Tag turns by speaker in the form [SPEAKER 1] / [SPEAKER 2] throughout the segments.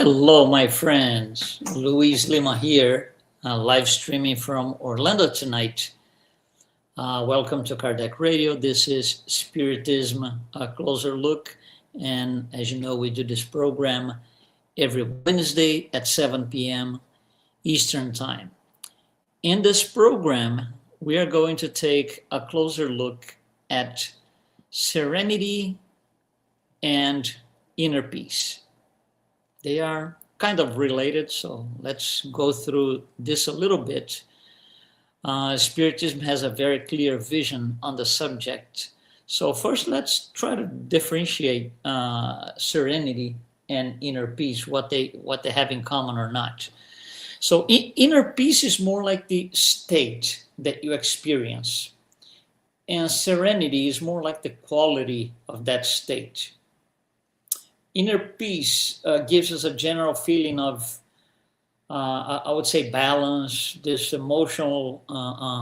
[SPEAKER 1] Hello, my friends. Luiz Lima here, live streaming from Orlando tonight. Welcome to Kardec Radio. This is Spiritism, a closer look. And as you know, we do this program every Wednesday at 7 p.m. Eastern Time. In this program, we are going to take a closer look at serenity and inner peace. They are kind of related, so let's go through this a little bit. Spiritism has a very clear vision on the subject. So first, let's try to differentiate serenity and inner peace, what they have in common or not. So inner peace is more like the state that you experience, and serenity is more like the quality of that state. Inner peace gives us a general feeling of, I would say, balance, this emotional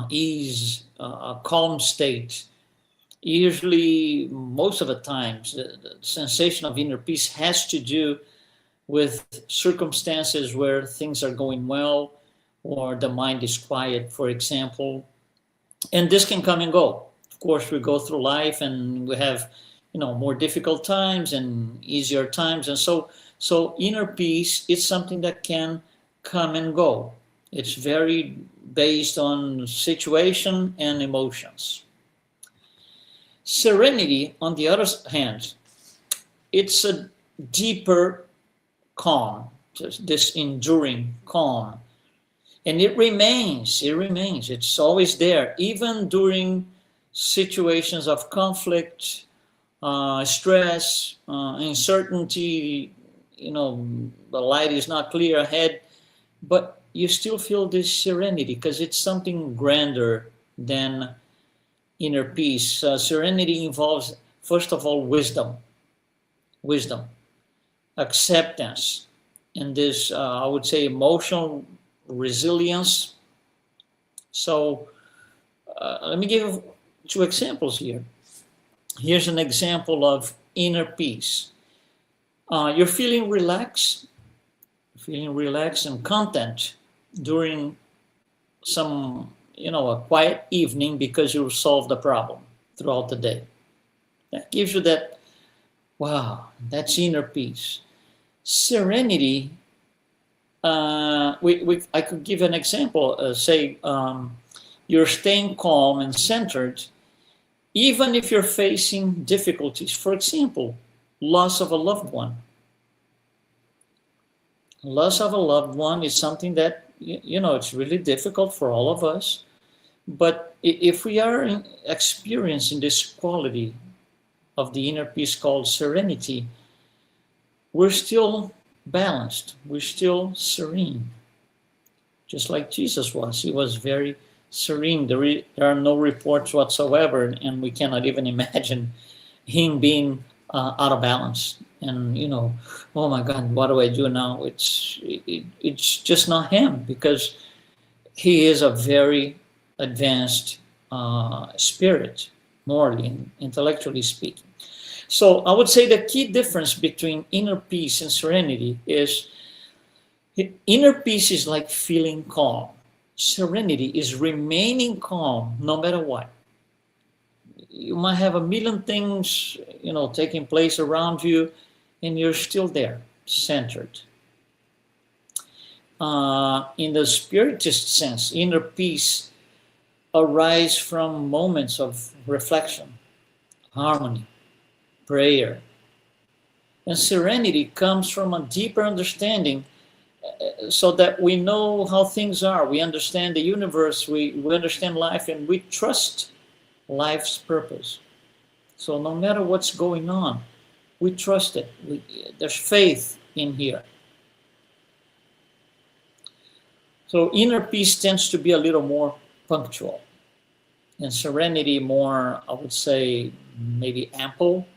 [SPEAKER 1] ease, a calm state. Usually, most of the times, the sensation of inner peace has to do with circumstances where things are going well or the mind is quiet, for example. And this can come and go. Of course, we go through life and we have more difficult times and easier times. And so inner peace is something that can come and go. It's very based on situation and emotions. Serenity, on the other hand, it's a deeper calm, just this enduring calm. And it remains, it's always there, even during situations of conflict, stress, uncertainty, the light is not clear ahead, but you still feel this serenity because it's something grander than inner peace. Serenity involves, first of all, wisdom, acceptance, and this, I would say, emotional resilience. So let me give 2 examples here. Here's an example of inner peace. You're feeling relaxed and content during some, a quiet evening because you solved the problem throughout the day. That gives you that, wow, that's inner peace. Serenity, I could give an example. Say you're staying calm and centered even if you're facing difficulties. For example, loss of a loved one. Loss of a loved one is something that, it's really difficult for all of us. But if we are experiencing this quality of the inner peace called serenity, we're still balanced. We're still serene. Just like Jesus was. He was very serene. There are no reports whatsoever, and we cannot even imagine him being out of balance. And oh my God, what do I do now? It's just not him, because he is a very advanced spirit, morally and intellectually speaking. So I would say the key difference between inner peace and serenity is inner peace is like feeling calm. Serenity is remaining calm no matter what. You might have a million things, taking place around you, and you're still there, centered. In the Spiritist sense, inner peace arises from moments of reflection, harmony, prayer. And serenity comes from a deeper understanding, so that we know how things are. We understand the universe, we understand life, and we trust life's purpose. So no matter what's going on, we trust it. There's faith in here. So inner peace tends to be a little more punctual, and serenity more, I would say, maybe ample.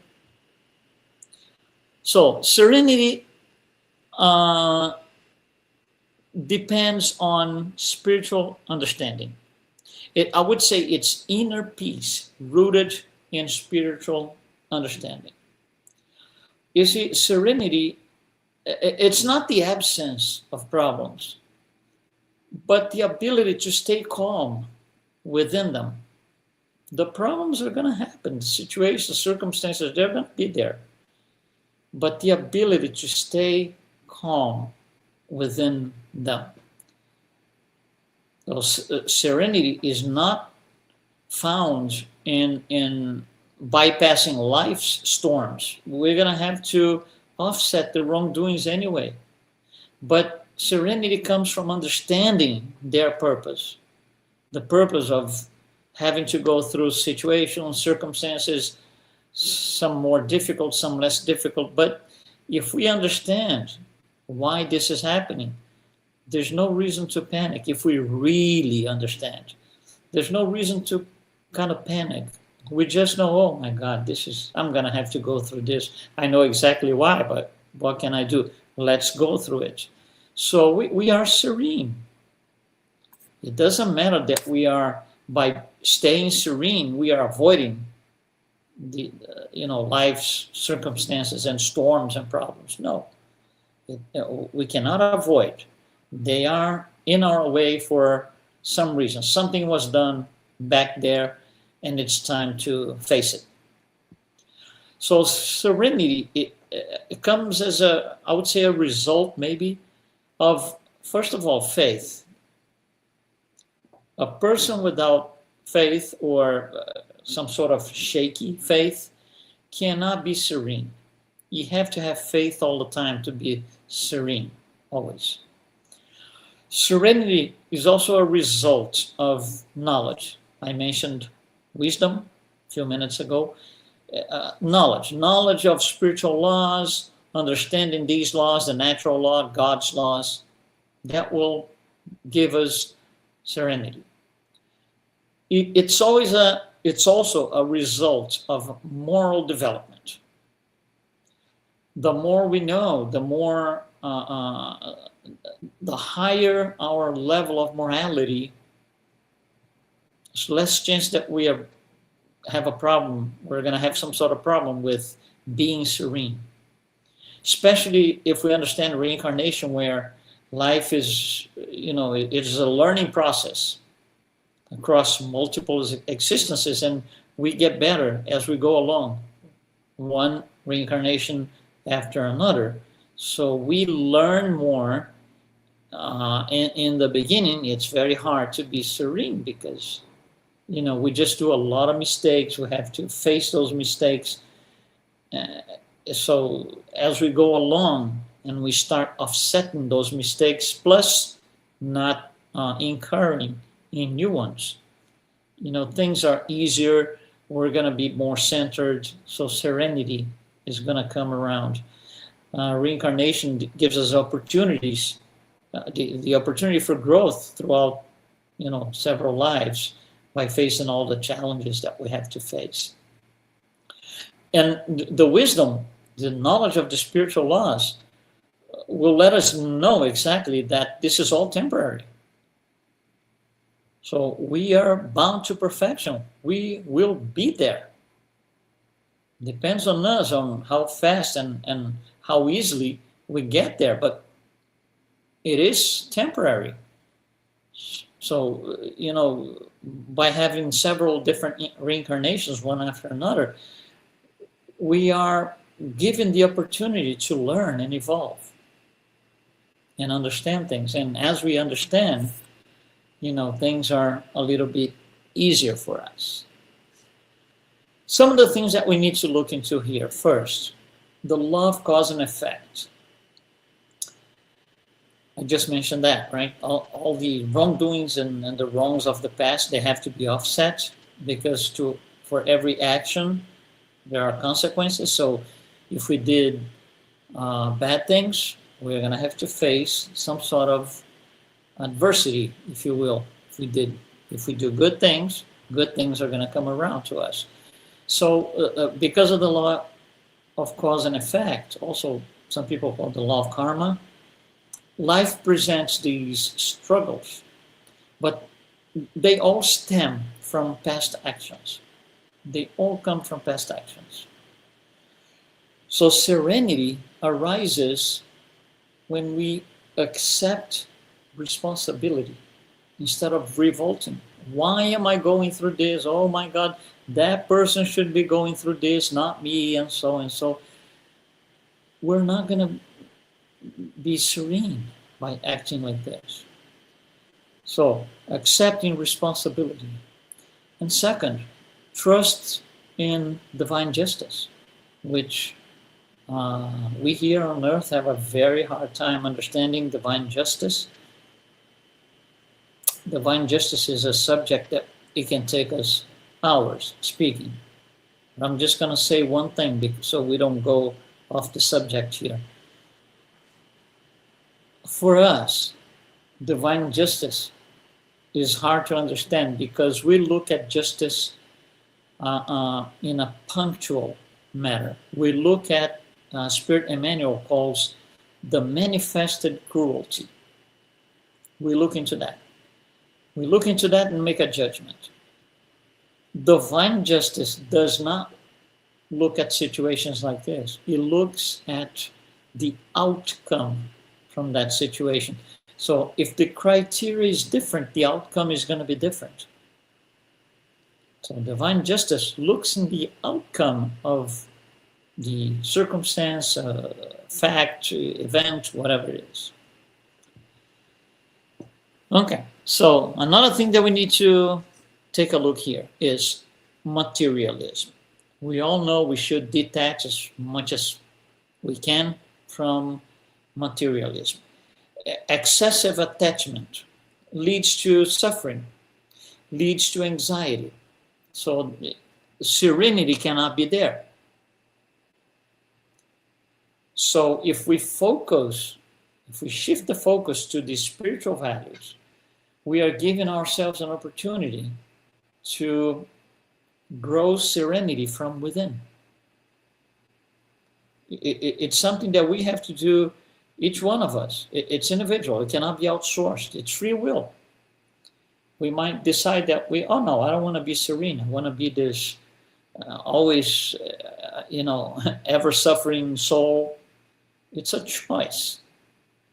[SPEAKER 1] So serenity depends on spiritual understanding. I would say it's inner peace rooted in spiritual understanding. You see, serenity it's not the absence of problems, but the ability to stay calm within them. The problems are going to happen, the situations, circumstances, they're going to be there. But the ability to stay calm within them. So, serenity is not found in bypassing life's storms. We're going to have to offset the wrongdoings anyway. But serenity comes from understanding their purpose, the purpose of having to go through situations, circumstances, some more difficult, some less difficult. But if we understand why this is happening, there's no reason to panic. If we really understand, there's no reason to kind of panic. We just know, oh my God, I'm going to have to go through this. I know exactly why, but what can I do? Let's go through it. So we are serene. It doesn't matter that we are, by staying serene, we are avoiding the life's circumstances and storms and problems. No, we cannot avoid. They are in our way for some reason. Something was done back there, and it's time to face it. So serenity, it comes as I would say, a result maybe of, first of all, faith. A person without faith, or some sort of shaky faith, cannot be serene. You have to have faith all the time to be serene, always. Serenity is also a result of knowledge. I mentioned wisdom a few minutes ago. Knowledge of spiritual laws, understanding these laws, the natural law, God's laws, that will give us serenity. It's also a result of moral development. The more we know, the more the higher our level of morality, it's less chance that we have a problem. We're going to have some sort of problem with being serene. Especially if we understand reincarnation, where life is, it is a learning process across multiple existences, and we get better as we go along, one reincarnation after another. So we learn more. In the beginning, it's very hard to be serene because, we just do a lot of mistakes. We have to face those mistakes. So as we go along and we start offsetting those mistakes, plus not incurring in new ones, things are easier. We're going to be more centered. So serenity is going to come around. Reincarnation gives us opportunities, the opportunity for growth throughout, several lives, by facing all the challenges that we have to face. And the wisdom, the knowledge of the spiritual laws will let us know exactly that this is all temporary. So we are bound to perfection. We will be there. Depends on us, on how fast and how easily we get there, but it is temporary. So, by having several different reincarnations, one after another, we are given the opportunity to learn and evolve and understand things. And as we understand, things are a little bit easier for us. Some of the things that we need to look into here. First, the law of cause and effect. I just mentioned that, right? All the wrongdoings and the wrongs of the past, they have to be offset, because for every action, there are consequences. So if we did bad things, we're going to have to face some sort of adversity, if you will. If we do good things are going to come around to us. So because of the law of cause and effect, also some people call it the law of karma, life presents these struggles, but they all stem from past actions. They all come from past actions. So serenity arises when we accept responsibility instead of revolting. Why am I going through this? Oh my God, that person should be going through this, not me, and so and so. We're not going to be serene by acting like this. So, accepting responsibility. And second, trust in divine justice, which we here on earth have a very hard time understanding divine justice. Divine justice is a subject that it can take us hours speaking. But I'm just going to say one thing so we don't go off the subject here. For us, divine justice is hard to understand because we look at justice in a punctual manner. We look at Spirit Emmanuel calls the manifested cruelty. We look into that. We look into that and make a judgment. Divine justice does not look at situations like this. It looks at the outcome from that situation. So if the criteria is different, the outcome is going to be different. So divine justice looks in the outcome of the circumstance, fact, event, whatever it is. Okay, so another thing that we need to take a look here is materialism. We all know we should detach as much as we can from materialism. Excessive attachment leads to suffering, leads to anxiety. So serenity cannot be there. So if we shift the focus to the spiritual values, we are giving ourselves an opportunity to grow serenity from within. It's something that we have to do, each one of us. It's individual. It cannot be outsourced. It's free will. We might decide that oh no, I don't want to be serene. I want to be this always, ever suffering soul. It's a choice.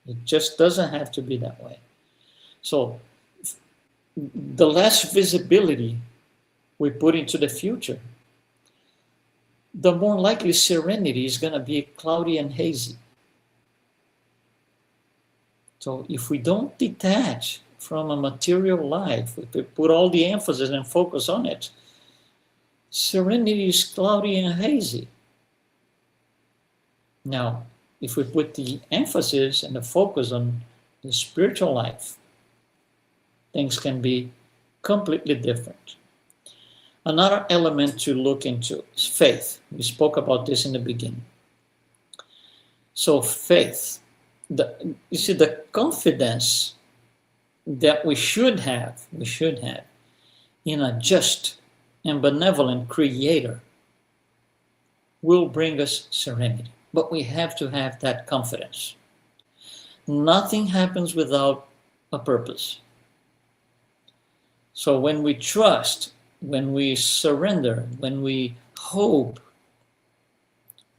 [SPEAKER 1] It just doesn't have to be that way. So the less visibility we put into the future, the more likely serenity is going to be cloudy and hazy. So if we don't detach from a material life, if we put all the emphasis and focus on it, serenity is cloudy and hazy. Now, if we put the emphasis and the focus on the spiritual life, things can be completely different. Another element to look into is faith. We spoke about this in the beginning. So faith, you see, the confidence that we should have in a just and benevolent creator will bring us serenity. But we have to have that confidence. Nothing happens without a purpose. So when we trust, when we surrender, when we hope,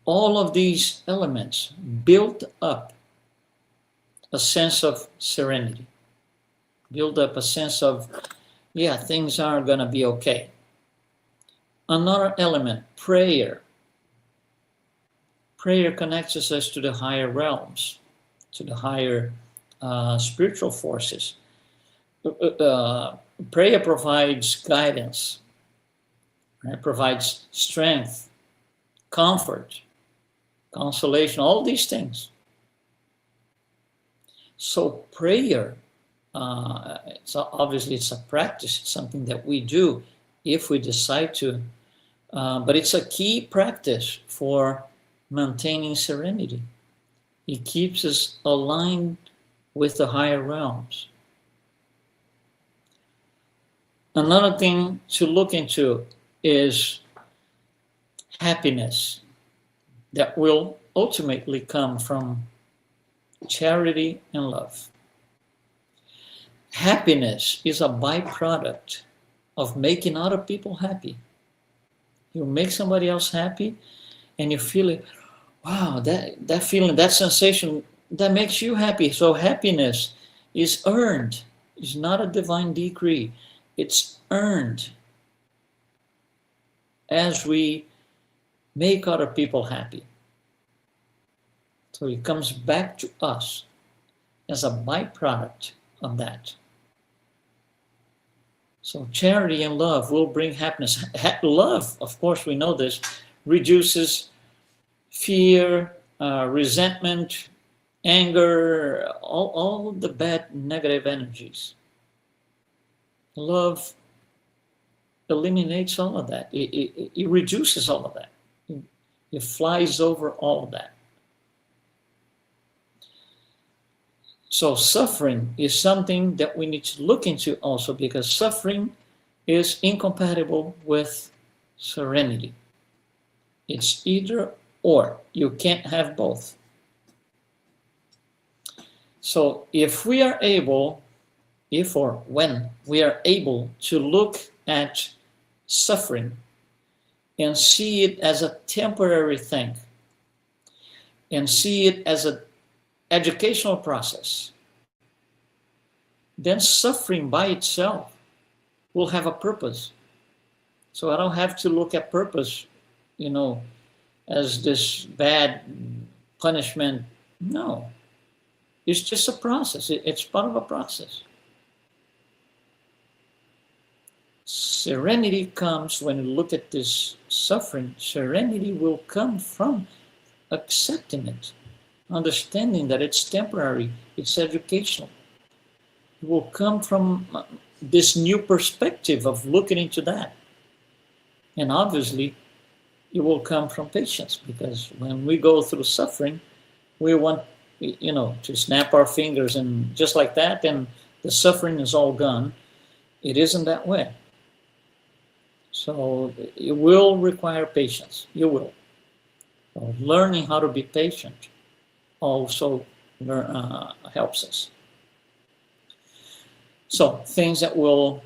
[SPEAKER 1] all of these elements build up a sense of serenity, build up a sense of, things are going to be okay. Another element, prayer. Prayer connects us to the higher realms, to the higher spiritual forces. Prayer provides guidance, right? Provides strength, comfort, consolation, all these things. So prayer, obviously it's a practice, it's something that we do if we decide to, but it's a key practice for maintaining serenity. It keeps us aligned with the higher realms. Another thing to look into is happiness that will ultimately come from charity and love. Happiness is a byproduct of making other people happy. You make somebody else happy and you feel it, wow, that feeling, that sensation that makes you happy. So happiness is earned. It's not a divine decree. It's earned as we make other people happy. So it comes back to us as a byproduct of that. So charity and love will bring happiness. Love, of course, we know this, reduces fear, resentment, anger, all the bad negative energies. Love eliminates all of that. It reduces all of that. It flies over all of that. So suffering is something that we need to look into also, because suffering is incompatible with serenity. It's either or. You can't have both. So if we are able, if or when we are able to look at suffering and see it as a temporary thing, and see it as an educational process, then suffering by itself will have a purpose. So I don't have to look at purpose, as this bad punishment. No, it's just a process. It's part of a process. Serenity comes when you look at this suffering. Serenity will come from accepting it, understanding that it's temporary, it's educational. It will come from this new perspective of looking into that. And obviously, it will come from patience, because when we go through suffering, we want, to snap our fingers and just like that, and the suffering is all gone. It isn't that way. So it will require patience. You will. So learning how to be patient also helps us. So things that will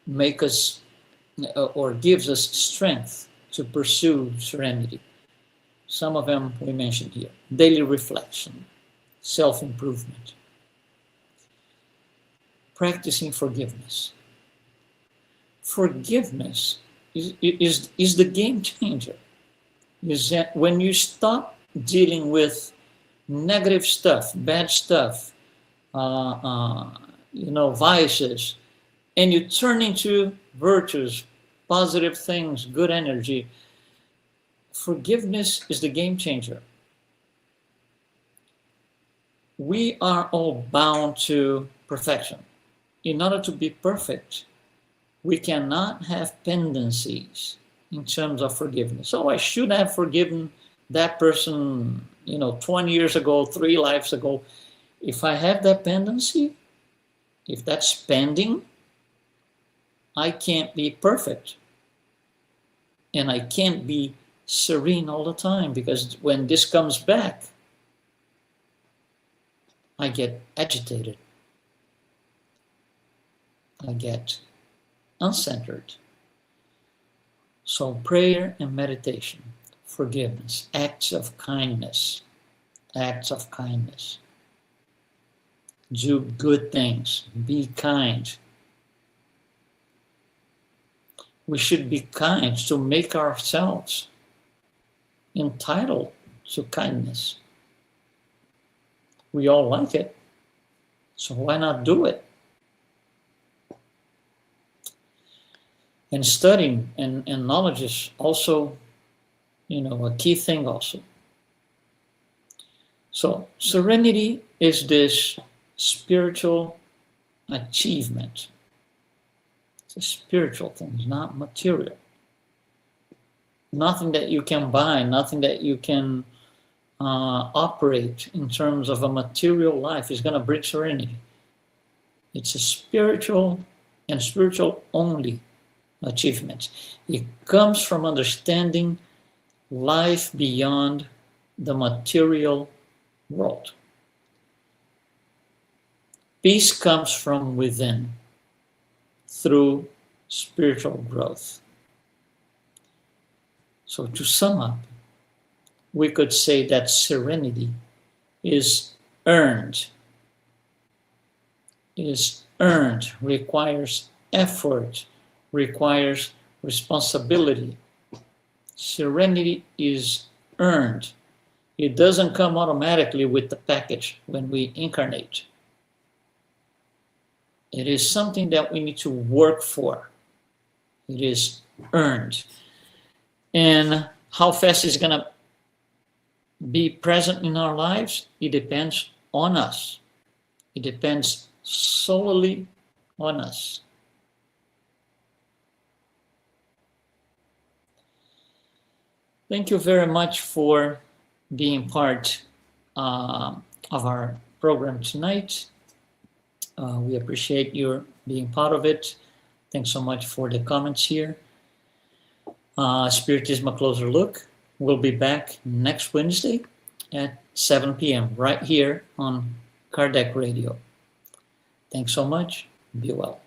[SPEAKER 1] make us or gives us strength to pursue serenity. Some of them we mentioned here. Daily reflection, self-improvement, practicing forgiveness. Forgiveness is the game changer. Is that when you stop dealing with negative stuff, bad stuff, vices, and you turn into virtues, positive things, good energy, forgiveness is the game changer. We are all bound to perfection. In order to be perfect, we cannot have tendencies in terms of forgiveness. So I should have forgiven that person, 20 years ago, 3 lives ago. If I have that tendency, if that's pending, I can't be perfect. And I can't be serene all the time, because when this comes back, I get agitated. I get uncentered. So prayer and meditation, forgiveness, acts of kindness. Do good things, be kind. We should be kind to make ourselves entitled to kindness. We all like it, so why not do it? And studying and knowledge is also, a key thing also. So serenity is this spiritual achievement. It's a spiritual thing, it's not material. Nothing that you can buy, nothing that you can operate in terms of a material life is going to bring serenity. It's a spiritual and spiritual only achievement. It comes from understanding life beyond the material world. Peace comes from within through spiritual growth. So to sum up, we could say that serenity is earned. Is earned, requires effort, requires responsibility. Serenity is earned. It doesn't come automatically with the package when we incarnate. It is something that we need to work for. It is earned. And how fast it's going to be present in our lives, it depends on us. It depends solely on us. Thank you very much for being part of our program tonight. We appreciate your being part of it. Thanks so much for the comments here. Spiritism, A Closer Look. We'll be back next Wednesday at 7 p.m. right here on Kardec Radio. Thanks so much. Be well.